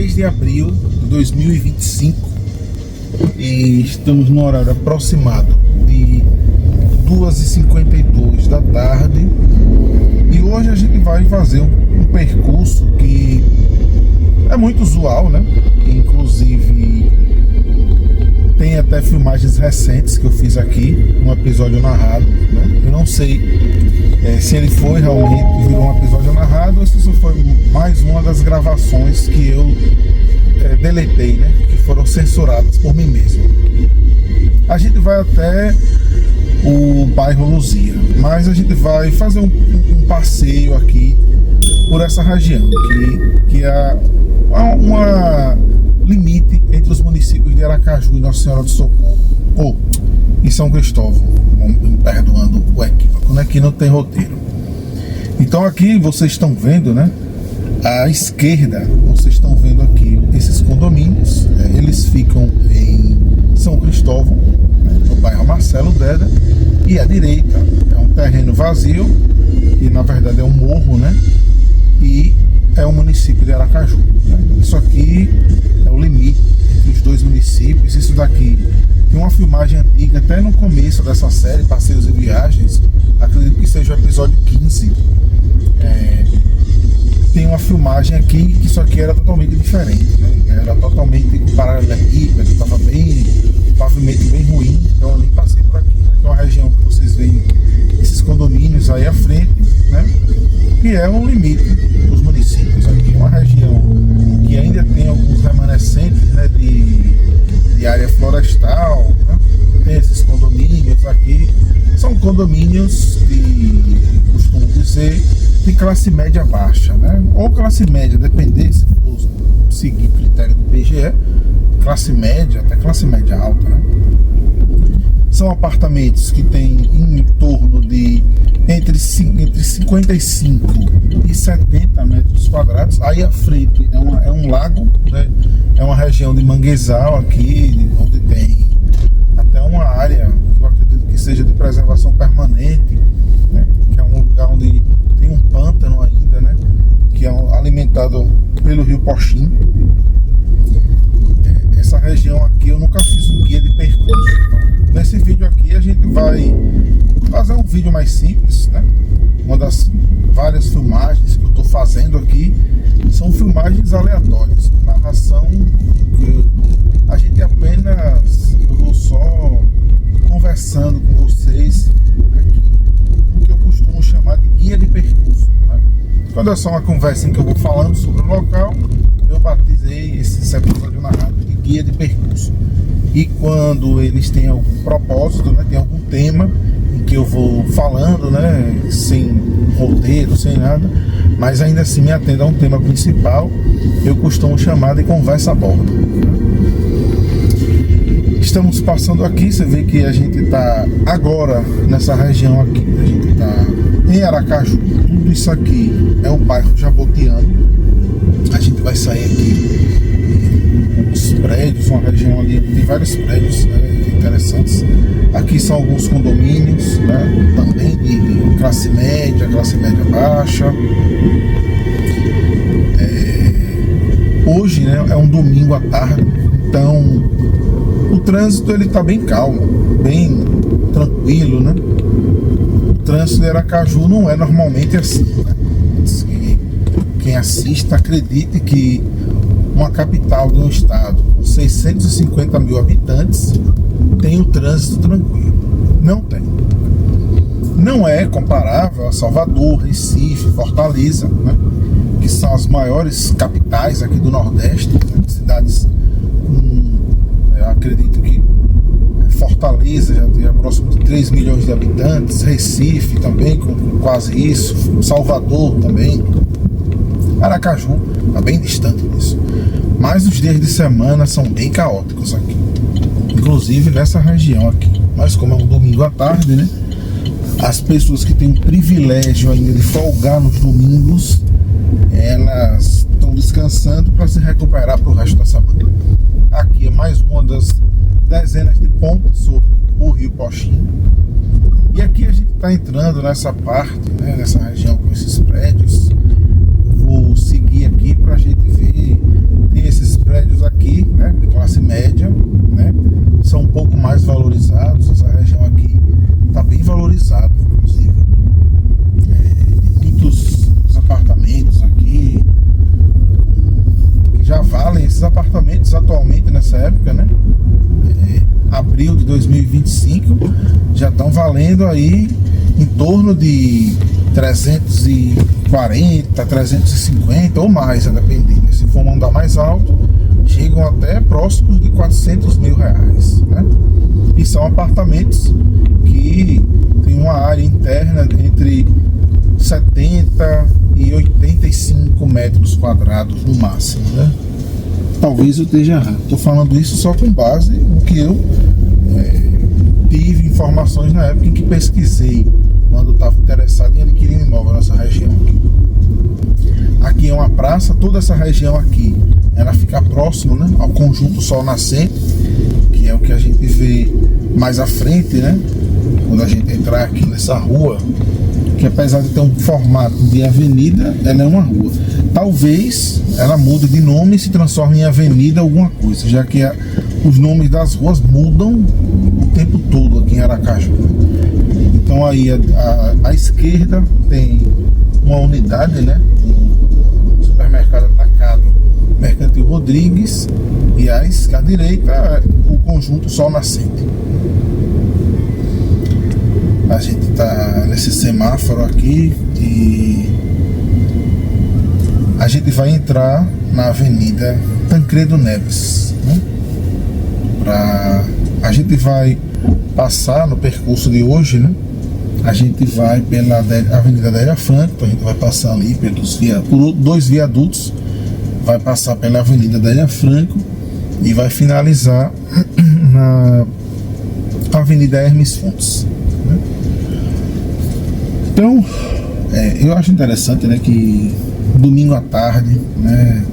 6 de abril de 2025 e estamos no horário aproximado de 2h52 da tarde e hoje a gente vai fazer um percurso que é muito usual, né? Inclusive tem até filmagens recentes que eu fiz aqui, um episódio narrado, né? Eu não sei se ele foi realmente, virou um episódio narrado ou se isso foi mais uma das gravações que eu deletei, né? Que foram censuradas por mim mesmo. A gente vai até o bairro Luzia, mas a gente vai fazer um passeio aqui por essa região, que é uma limite entre os municípios de Aracaju e Nossa Senhora do Socorro, e São Cristóvão, me perdoando o equívoco, né? Aqui não tem roteiro. Então aqui vocês estão vendo, né? À esquerda, vocês estão vendo aqui esses condomínios, eles ficam em São Cristóvão, né, no bairro Marcelo Deda, e à direita é um terreno vazio, que na verdade é um morro, né? E é o município de Aracaju, né? Isso aqui é o limite entre os dois municípios. Isso daqui tem uma filmagem antiga, até no começo dessa série, Passeios e Viagens, acredito que seja o episódio 15. Tem uma filmagem aqui que isso aqui era totalmente diferente, né? Era totalmente paralelepípedo, estava bem, pavimento bem ruim, então eu nem passei por aqui. Aqui é uma região que vocês veem esses condomínios aí à frente, né? Que é um limite dos municípios aqui, uma região que ainda tem alguns remanescentes, né, de área florestal, né? Tem esses condomínios aqui, são condomínios de, costumo dizer, de classe média baixa, né? Ou classe média, depender se for seguir o critério do IBGE, classe média, até classe média alta, né? São apartamentos que têm em torno de entre 55 e 70 metros quadrados. Aí à frente é um lago, né? É uma região de manguezal aqui, onde tem até uma área que eu acredito que seja de preservação permanente, né? Que é um lugar onde tem um pântano ainda, né? Que é alimentado pelo rio Poxim. Essa região aqui eu nunca fiz um guia de percurso. Então, nesse vídeo aqui a gente vai fazer um vídeo mais simples, né? Uma das várias filmagens que eu estou fazendo aqui são filmagens aleatórias, narração que a gente apenas, eu vou só conversando com vocês aqui, o que eu costumo chamar de guia de percurso, né? Quando é só uma conversa em que eu vou falando sobre o local, eu batizei esse episódio narrado de guia de percurso. E quando eles têm algum propósito, né, tem algum tema em que eu vou falando, né, sem roteiro, sem nada, mas ainda assim me atendo a um tema principal, eu costumo chamar de conversa a bordo. Estamos passando aqui, você vê que a gente está agora nessa região aqui, a gente está em Aracaju. Tudo isso aqui é o bairro Jabotiano. A gente vai sair aqui os prédios, uma região ali tem vários prédios, né, interessantes. Aqui são alguns condomínios, né, também de classe média baixa. Hoje, né, é um domingo à tarde, então o trânsito ele tá bem calmo, bem tranquilo, né? O trânsito de Aracaju não é normalmente assim, né? Quem assista acredite que uma capital de um estado com 650 mil habitantes tem o trânsito tranquilo. Não tem. Não é comparável a Salvador, Recife, Fortaleza, né? Que são as maiores capitais aqui do Nordeste, né? Cidades eu acredito que Fortaleza já tem próximo de 3 milhões de habitantes, Recife também com quase isso, Salvador também. Aracaju está bem distante disso. Mas os dias de semana são bem caóticos aqui, inclusive nessa região aqui. Mas como é um domingo à tarde, né? As pessoas que têm o privilégio ainda de folgar nos domingos, elas estão descansando para se recuperar para o resto da semana. Aqui é mais uma das dezenas de pontes sobre o rio Poxim. E aqui a gente está entrando nessa parte, né, nessa região com esses prédios. Eu vou seguir aqui para a gente ver. Tem esse prédios aqui, né, de classe média, né, são um pouco mais valorizados. Essa região aqui está bem valorizada, inclusive. Muitos apartamentos aqui que já valem, esses apartamentos atualmente nessa época, né, abril de 2025, já estão valendo aí em torno de 340, 350 ou mais, dependendo. Se for um andar mais alto, chegam até próximos de 400 mil reais, né? E são apartamentos que tem uma área interna entre 70 e 85 metros quadrados no máximo, né? Talvez eu esteja errado. Estou falando isso só com base no que eu tive informações na época em que pesquisei, quando estava interessado em adquirir imóvel nessa região aqui. Aqui é uma praça, toda essa região aqui, ela fica próximo, né, ao conjunto Sol Nascente, que é o que a gente vê mais à frente, né, quando a gente entrar aqui nessa rua, que apesar de ter um formato de avenida, ela é uma rua. Talvez ela mude de nome e se transforme em avenida alguma coisa, já que os nomes das ruas mudam o tempo todo aqui em Aracaju. Então aí à esquerda tem uma unidade, né, um supermercado atacado Mercantil Rodrigues, e à direita o conjunto Sol Nascente. A gente está nesse semáforo aqui e a gente vai entrar na Avenida Tancredo Neves, né? A gente vai passar no percurso de hoje, né? A gente vai pela Avenida Adélia Franco, então a gente vai passar ali por dois viadutos, vai passar pela Avenida Adélia Franco e vai finalizar na Avenida Hermes Fontes, né? Então, eu acho interessante, né, que domingo à tarde, né,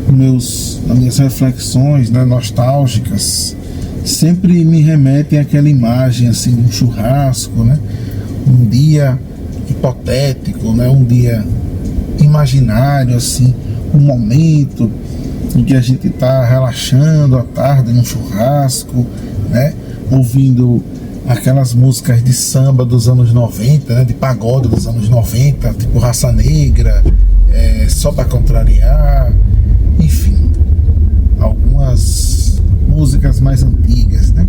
nas minhas reflexões, né, nostálgicas, sempre me remetem àquela imagem assim de um churrasco, né, um dia hipotético, né, um dia imaginário, assim, um momento em que a gente está relaxando à tarde num churrasco, né, ouvindo aquelas músicas de samba dos anos 90, né, de pagode dos anos 90, tipo Raça Negra, Só Pra Contrariar, enfim, algumas músicas mais antigas, né,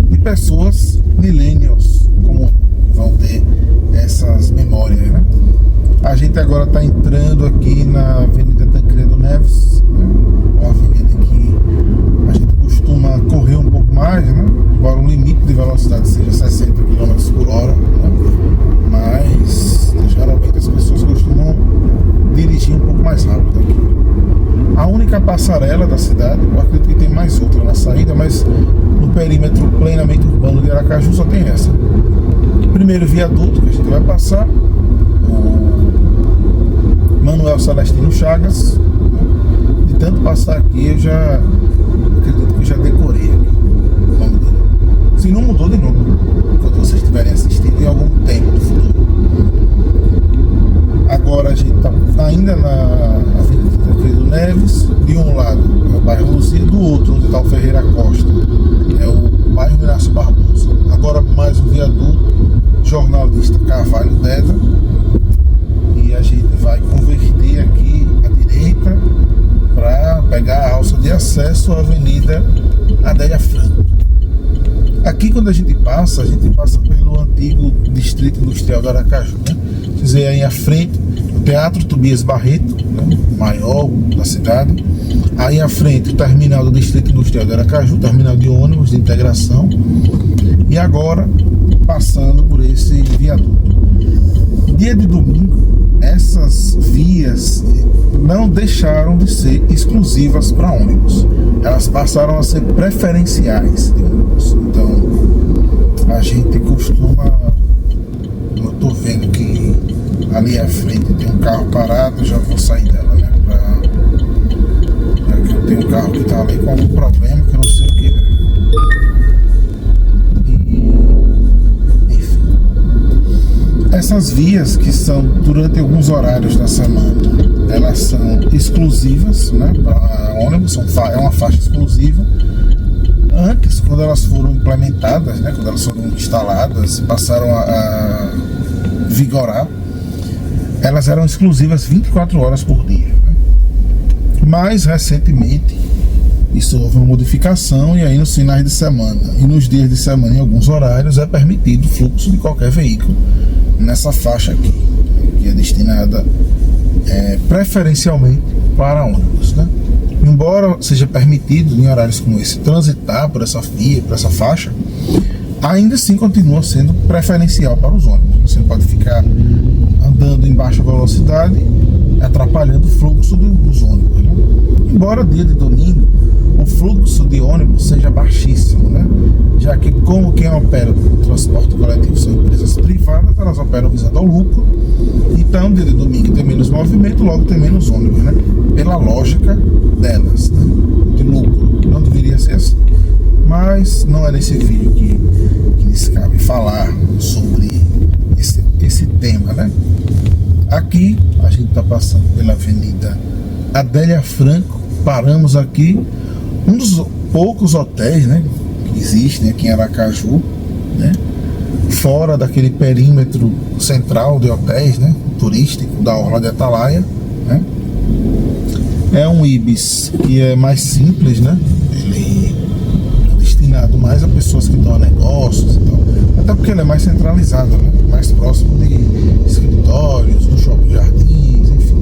de pessoas millennials como vão ter essas memórias, né. A gente agora está entrando aqui na Avenida Tancredo Neves, né, uma avenida que a gente costuma correr um pouco mais, né, embora o limite de velocidade seja 60 km por hora, né, mas geralmente as pessoas costumam dirigir um pouco mais rápido aqui. A única passarela da cidade, eu acredito que tem mais outra na saída, mas no perímetro plenamente urbano de Aracaju só tem essa. Primeiro viaduto que a gente vai passar, o Manuel Celestino Chagas, né? De tanto passar aqui eu já acredito que eu já decorei aqui o nome dele. Se não mudou de novo, quando vocês estiverem assistindo em algum tempo do futuro. Agora a gente está ainda na Avenida Tancredo Neves. De um lado é o bairro Luzia, do outro, onde está o Ferreira Costa, é o bairro Inácio Barbosa. Agora mais o viaduto Jornalista Carvalho Deda. E a gente vai converter aqui à direita para pegar a alça de acesso à Avenida Adélia Franco. Aqui quando a gente passa pelo antigo Distrito Industrial de Aracaju, né? Vocês veem aí à frente o Teatro Tobias Barreto, né? O maior da cidade. Aí à frente o terminal do Distrito Industrial de Aracaju, terminal de ônibus de integração. E agora passando por esse viaduto. Dia de domingo, essas vias não deixaram de ser exclusivas para ônibus. Elas passaram a ser preferenciais de ônibus. Então, a gente costuma... Eu estou vendo que ali à frente tem um carro parado, já vou sair dela, né? Já que eu tenho um carro que está ali com algum problema, que eu não sei o que é. essas vias que são durante alguns horários da semana, elas são exclusivas, né, para ônibus, é uma faixa exclusiva. Antes, quando elas foram implementadas, né, quando elas foram instaladas, passaram a vigorar, elas eram exclusivas 24 horas por dia, né? Mas recentemente isso houve uma modificação, e aí nos finais de semana e nos dias de semana, em alguns horários, é permitido o fluxo de qualquer veículo nessa faixa aqui, que é destinada preferencialmente para ônibus, né? Embora seja permitido em horários como esse transitar por essa via, por essa faixa, ainda assim continua sendo preferencial para os ônibus. Você não pode ficar andando em baixa velocidade atrapalhando o fluxo dos ônibus, né? Embora dia de domingo o fluxo de ônibus seja baixíssimo, né? Já que, como quem opera o transporte coletivo são empresas privadas, elas operam visando ao lucro. Então, dia de domingo tem menos movimento, logo tem menos ônibus, né? Pela lógica delas, né? De lucro. Não deveria ser assim. Mas não é nesse vídeo que lhes cabe falar sobre esse tema, né? Aqui a gente está passando pela Avenida Adélia Franco, paramos aqui, um dos poucos hotéis, né, que existem aqui em Aracaju, né, fora daquele perímetro central de hotéis, né, turístico da Orla de Atalaia, né. É um Ibis que é mais simples, né, ele é destinado mais a pessoas que estão a negócios e tal, até porque ele é mais centralizado, né, mais próximo de escritórios, do shopping jardins, enfim.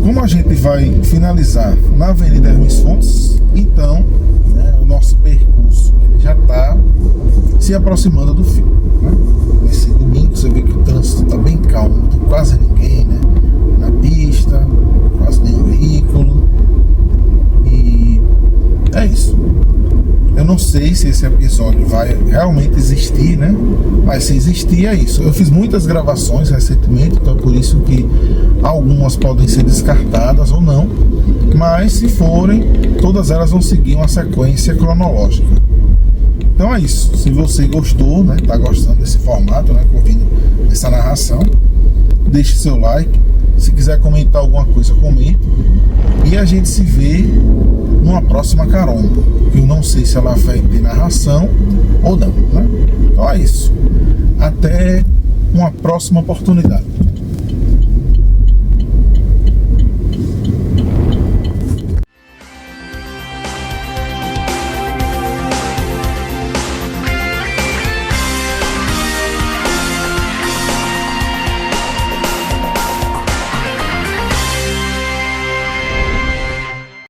Como a gente vai finalizar na Avenida Hermes Fontes, então, né, o nosso percurso ele já está se aproximando do fim, né? Nesse domingo você vê que o trânsito está bem calmo, não tem quase ninguém, né, na pista, quase nenhum veículo, e é isso. Eu não sei se esse episódio vai realmente existir, né? Mas se existir, é isso. Eu fiz muitas gravações recentemente, então é por isso que algumas podem ser descartadas ou não. Mas se forem, todas elas vão seguir uma sequência cronológica. Então é isso. Se você gostou, né? Tá gostando desse formato, né? Ouvindo essa narração, deixe seu like. Se quiser comentar alguma coisa, comente. E a gente se vê numa próxima carona. Eu não sei se ela vai ter narração ou não, né? Então é isso. Até uma próxima oportunidade.